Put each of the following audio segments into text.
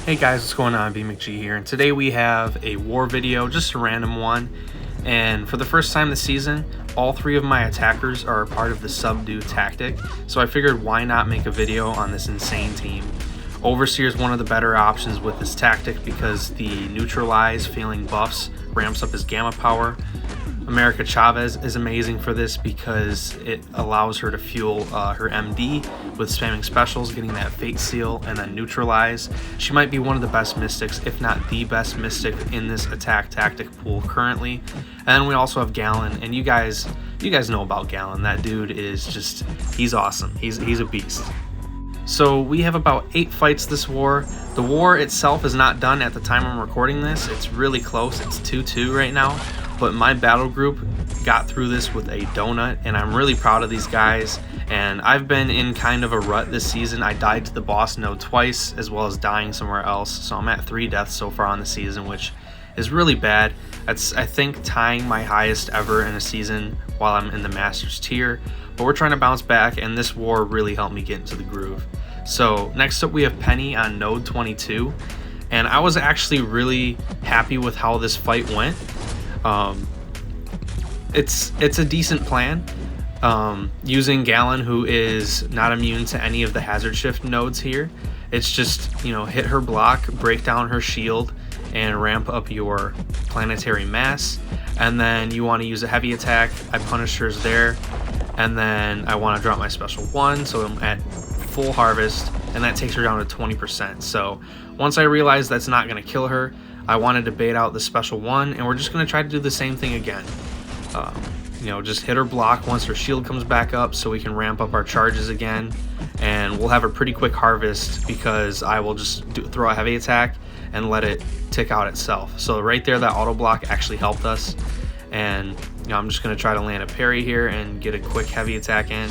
Hey guys, what's going on? BMcG here, and today we have a war video, just a random one. And for the first time this season, all three of my attackers are a part of the subdue tactic, so I figured why not make a video on this insane team. Overseer is one of the better options with this tactic because the neutralize failing buffs ramps up his gamma power. Chavez is amazing for this because it allows her to fuel her MD with spamming specials, getting that fate seal, and then neutralize. She might be one of the best mystics, if not the best mystic in this attack tactic pool currently. And then we also have Gallon, and you guys know about Gallon. That dude is just, he's awesome. He's a beast. So we have about 8 fights this war. The war itself is not done at the time I'm recording this. It's really close. It's 2-2 right now. But my battle group got through this with a donut, and I'm really proud of these guys. And I've been in kind of a rut this season. I died to the boss node twice, as well as dying somewhere else. So I'm at 3 deaths so far on the season, which is really bad. That's, I think, tying my highest ever in a season while I'm in the Masters tier. But we're trying to bounce back, and this war really helped me get into the groove. So next up we have Penny on node 22. And I was actually really happy with how this fight went. It's a decent plan, using Gallon, who is not immune to any of the hazard shift nodes here. It's just, you know, hit her block, break down her shield, and ramp up your planetary mass. And then you want to use a heavy attack. I punish hers there, and then I want to drop my special 1, so I'm at full harvest, and that takes her down to 20%. So once I realized that's not going to kill her, I wanted to bait out the special 1, and we're just going to try to do the same thing again. You know, just hit her block once her shield comes back up so we can ramp up our charges again, and we'll have a pretty quick harvest because I will just throw a heavy attack and let it tick out itself. So right there, that auto block actually helped us, and you know, I'm just going to try to land a parry here and get a quick heavy attack in,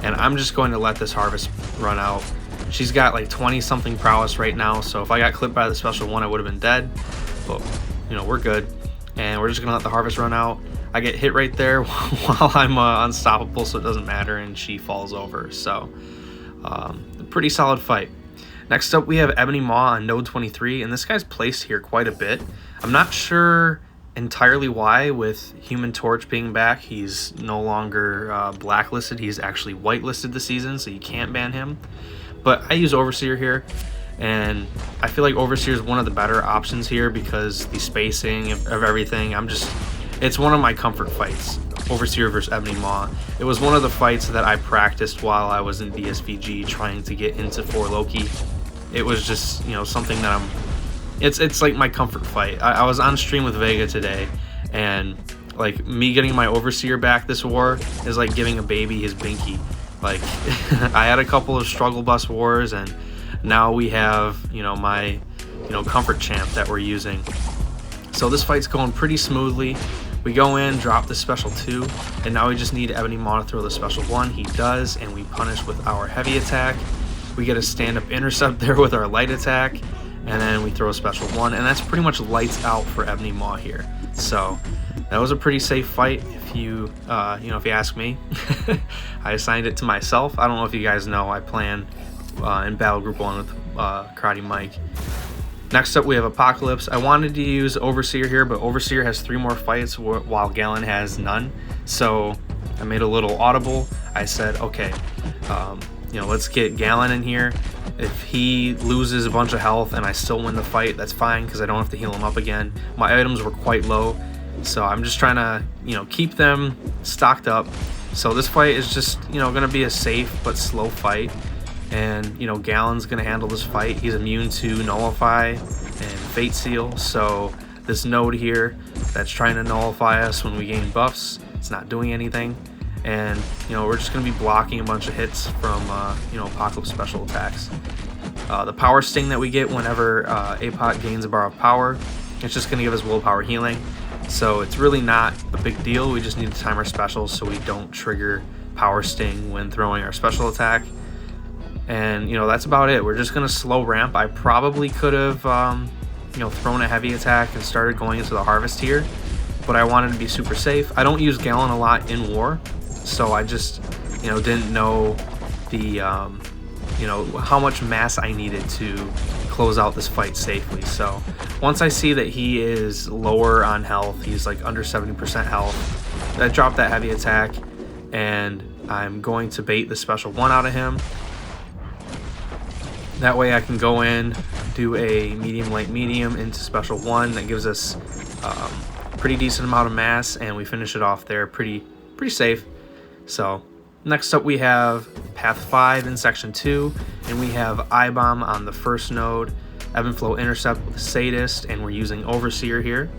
and I'm just going to let this harvest run out. She's got like 20 something prowess right now, so if I got clipped by the special 1 I would have been dead, but you know, we're good, and we're just gonna let the harvest run out. I get hit right there while I'm unstoppable, so it doesn't matter, and she falls over. So a pretty solid fight. Next up we have Ebony Maw on node 23, and this guy's placed here quite a bit. I'm not sure entirely why. With Human Torch being back, he's no longer blacklisted. He's actually whitelisted this season, so you can't ban him. But I use Overseer here, and I feel like Overseer is one of the better options here because the spacing of everything, it's one of my comfort fights, Overseer versus Ebony Maw. It was one of the fights that I practiced while I was in BSVG trying to get into 4 Loki. It was just, you know, something that it's like my comfort fight. I was on stream with Vega today, and like me getting my Overseer back this war is like giving a baby his binky. Like I had a couple of struggle bus wars, and now we have, you know, my, you know, comfort champ that we're using. So this fight's going pretty smoothly. We go in, drop the special 2, and now we just need Ebony Maw to throw the special 1. He does, and we punish with our heavy attack. We get a stand-up intercept there with our light attack, and then we throw a special 1, and that's pretty much lights out for Ebony Maw here. So that was a pretty safe fight, if you know, if you ask me. I assigned it to myself. I don't know if you guys know, I plan in Battle Group 1 with Karate Mike. Next up we have Apocalypse. I wanted to use Overseer here, but Overseer has 3 more fights while Gallon has none. So I made a little audible. I said, okay, you know, let's get Gallon in here. If he loses a bunch of health and I still win the fight, that's fine because I don't have to heal him up again. My items were quite low, so I'm just trying to, you know, keep them stocked up. So this fight is just, you know, going to be a safe but slow fight. And, you know, Gallon's going to handle this fight. He's immune to Nullify and Fate Seal. So this node here that's trying to nullify us when we gain buffs, it's not doing anything. And, you know, we're just going to be blocking a bunch of hits from, you know, Apocalypse special attacks. The power sting that we get whenever APOC gains a bar of power, it's just going to give us willpower healing. So it's really not a big deal. We just need to time our specials so we don't trigger power sting when throwing our special attack. And, you know, that's about it. We're just going to slow ramp. I probably could have, you know, thrown a heavy attack and started going into the harvest here, but I wanted to be super safe. I don't use Gallon a lot in war, so I just, you know, didn't know the, you know, how much mass I needed to close out this fight safely. So once I see that he is lower on health, he's like under 70% health, I drop that heavy attack, and I'm going to bait the special 1 out of him. That way I can go in, do a medium, light, medium into special 1. That gives us pretty decent amount of mass, and we finish it off there pretty safe. So next up we have path 5 in section 2, and we have I-bomb on the first node, ebb and flow intercept with sadist, and we're using overseer here.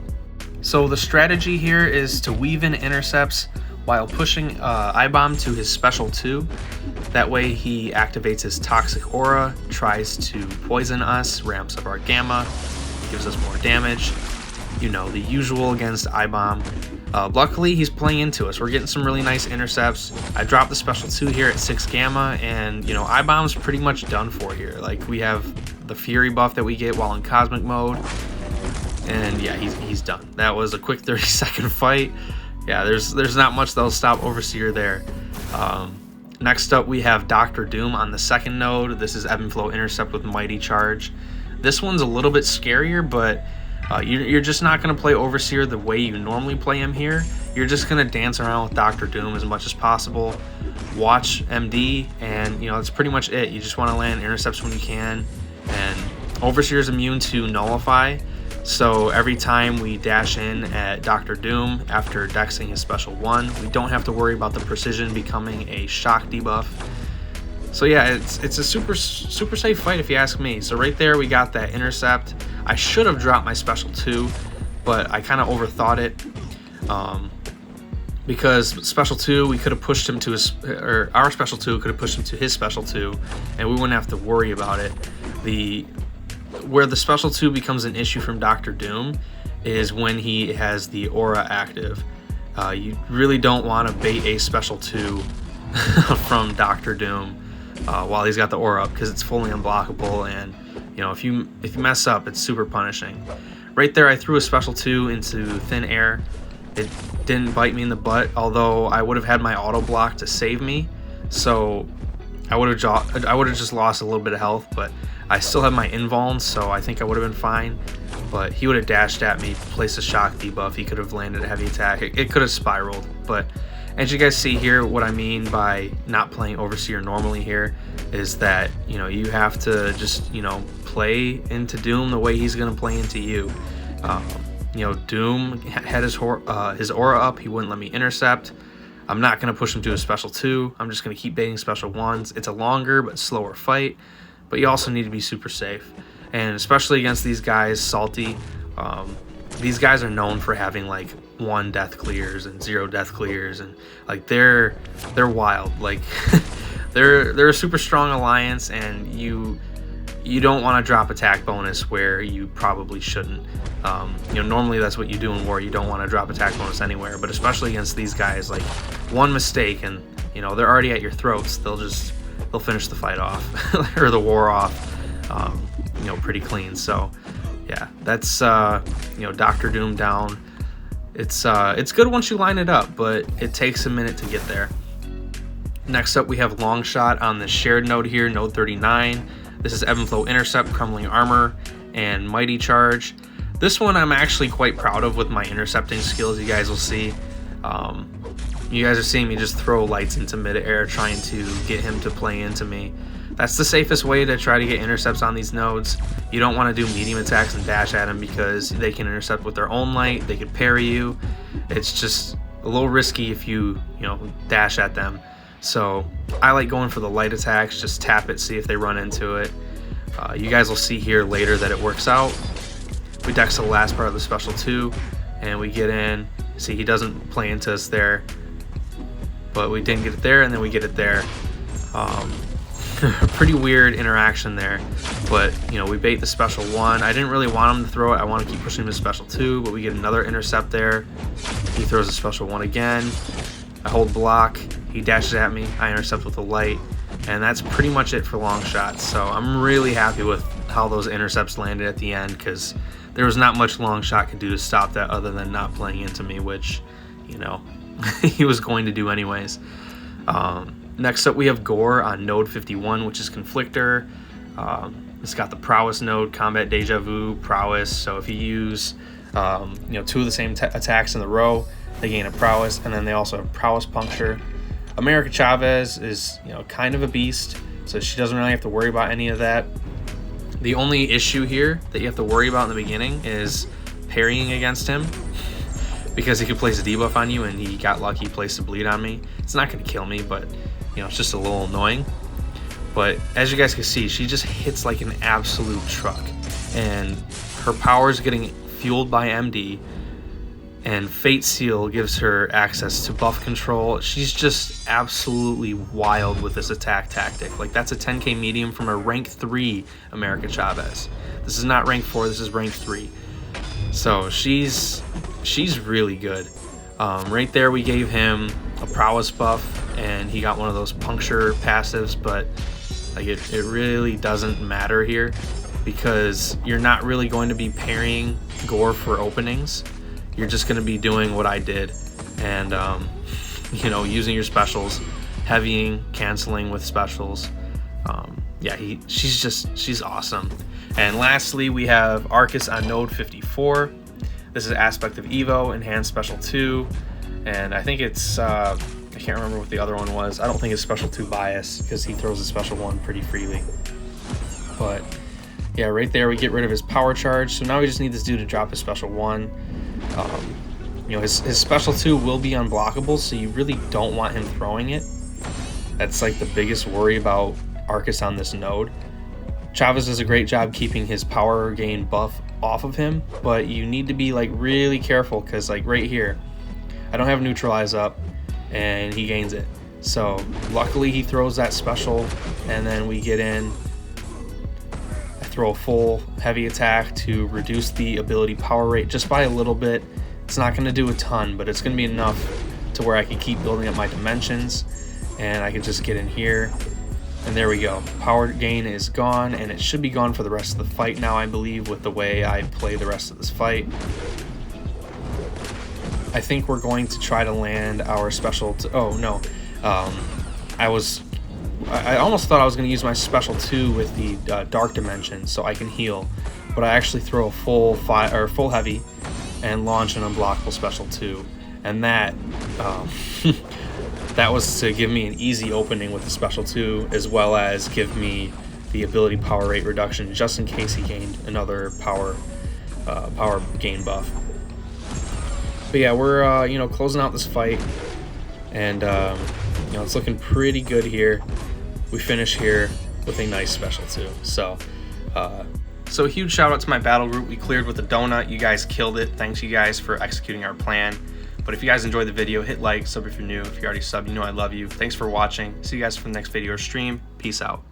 So the strategy here is to weave in intercepts while pushing I-bomb to his special 2. That way he activates his toxic aura, tries to poison us, ramps up our gamma, gives us more damage. You know, the usual against I-bomb. Luckily, he's playing into us. We're getting some really nice intercepts. I dropped the special 2 here at 6 gamma, and you know, I-bomb's pretty much done for here. Like, we have the fury buff that we get while in cosmic mode, and yeah, he's done. That was a quick 30-second fight. Yeah, there's not much that'll stop Overseer there. Next up, we have Dr. Doom on the second node. This is ebb and flow intercept with mighty charge. This one's a little bit scarier, but you're just not going to play Overseer the way you normally play him here. You're just going to dance around with Dr. Doom as much as possible, watch MD, and you know, that's pretty much it. You just want to land intercepts when you can, and Overseer is immune to nullify, so every time we dash in at Dr. Doom after dexing his special 1, we don't have to worry about the precision becoming a shock debuff. So yeah, it's a super safe fight if you ask me. So right there we got that intercept. I should have dropped my special 2, but I kind of overthought it, because special 2 we could have pushed him to his, or our special 2 could have pushed him to his special 2, and we wouldn't have to worry about it. Where the special 2 becomes an issue from Dr. Doom is when he has the aura active. You really don't want to bait a special 2 from Dr. Doom while he's got the aura up, because it's fully unblockable, and you know, if you mess up, it's super punishing. Right there I threw a special 2 into thin air. It didn't bite me in the butt, although I would have had my auto block to save me, so I would have just lost a little bit of health, but I still have my invuln, so I think I would have been fine. But he would have dashed at me, placed a shock debuff, he could have landed a heavy attack, it could have spiraled. But as you guys see here, what I mean by not playing Overseer normally here is that, you know, you have to just, you know, play into Doom the way he's going to play into you. You know, Doom had his aura up, he wouldn't let me intercept. I'm not going to push him to a special 2, I'm just going to keep baiting special 1s. It's a longer but slower fight, but you also need to be super safe. And especially against these guys, Salty, these guys are known for having like 1 death clears and 0 death clears, and like they're wild. Like they're a super strong alliance, and you don't want to drop attack bonus where you probably shouldn't. You know, normally that's what you do in war. You don't want to drop attack bonus anywhere, but especially against these guys, like one mistake and you know, they're already at your throats. They'll finish the fight off or the war off, you know, pretty clean. So yeah, that's you know, Dr. Doom down. It's good once you line it up, but it takes a minute to get there. Next up we have Longshot on the shared node here, node 39. This is ebb and flow intercept, crumbling armor, and mighty charge. This one I'm actually quite proud of with my intercepting skills. You guys will see. You guys are seeing me just throw lights into mid-air trying to get him to play into me. That's the safest way to try to get intercepts on these nodes. You don't want to do medium attacks and dash at them because they can intercept with their own light, they could parry you. It's just a little risky if you know, dash at them. So I like going for the light attacks, just tap it, see if they run into it. You guys will see here later that it works out. We dex the last part of the special 2, and we get in. See, he doesn't play into us there, but we didn't get it there, and then we get it there. Pretty weird interaction there, but you know, we bait the special 1. I didn't really want him to throw it. I want to keep pushing him to special 2, but we get another intercept there. He throws a special 1 again. I hold block. He dashes at me. I intercept with a light, and that's pretty much it for Longshot. So I'm really happy with how those intercepts landed at the end, because there was not much Longshot could do to stop that other than not playing into me, which, you know, he was going to do anyways. Next up we have Gore on node 51, which is Conflictor. It's got the prowess node, combat deja vu, prowess. So if you use two of the same attacks in the row, they gain a prowess, and then they also have prowess puncture. America Chavez is kind of a beast, so she doesn't really have to worry about any of that. The only issue here that you have to worry about in the beginning is parrying against him, because he could place a debuff on you, and he got lucky, placed a bleed on me. It's not going to kill me, but it's just a little annoying. But as you guys can see, she just hits like an absolute truck, and her power is getting fueled by MD, and Fate Seal gives her access to buff control. She's just absolutely wild with this attack tactic. Like, that's a 10k medium from a rank 3 America Chavez. This is not rank 4, this is rank 3. So she's really good. Right there we gave him a prowess buff, and he got one of those puncture passives, but like it really doesn't matter here, because you're not really going to be parrying Gore for openings. You're just going to be doing what I did, and using your specials, heavying, canceling with specials. She's awesome. And lastly, we have Arcus on node 54. This is Aspect of Evo, Enhanced Special 2, and I think it's I can't remember what the other one was. I don't think it's Special 2 Bias, because he throws a Special 1 pretty freely. But yeah, right there we get rid of his power charge. So now we just need this dude to drop his Special 1. His Special 2 will be unblockable, so you really don't want him throwing it. That's like the biggest worry about Arcus on this node. Chavez does a great job keeping his power gain buff off of him, but you need to be like really careful, because like right here, I don't have neutralize up, and he gains it. So luckily he throws that special, and then we get in. I throw a full heavy attack to reduce the ability power rate just by a little bit. It's not going to do a ton, but it's going to be enough to where I can keep building up my dimensions, and I can just get in here. And there we go. Power gain is gone, and it should be gone for the rest of the fight now, I believe, with the way I play the rest of this fight. I think we're going to try to land our special... oh, no. I almost thought I was going to use my special 2 with the Dark Dimension so I can heal, but I actually throw a full heavy and launch an unblockable special 2, and that... that was to give me an easy opening with the special 2, as well as give me the ability power rate reduction, just in case he gained another power gain buff. But yeah, we're closing out this fight, and it's looking pretty good here. We finish here with a nice special 2. So a huge shout out to my battle group. We cleared with a donut. You guys killed it. Thanks you guys for executing our plan. But if you guys enjoyed the video, hit like, sub if you're new. If you already subbed, you know I love you. Thanks for watching. See you guys for the next video or stream. Peace out.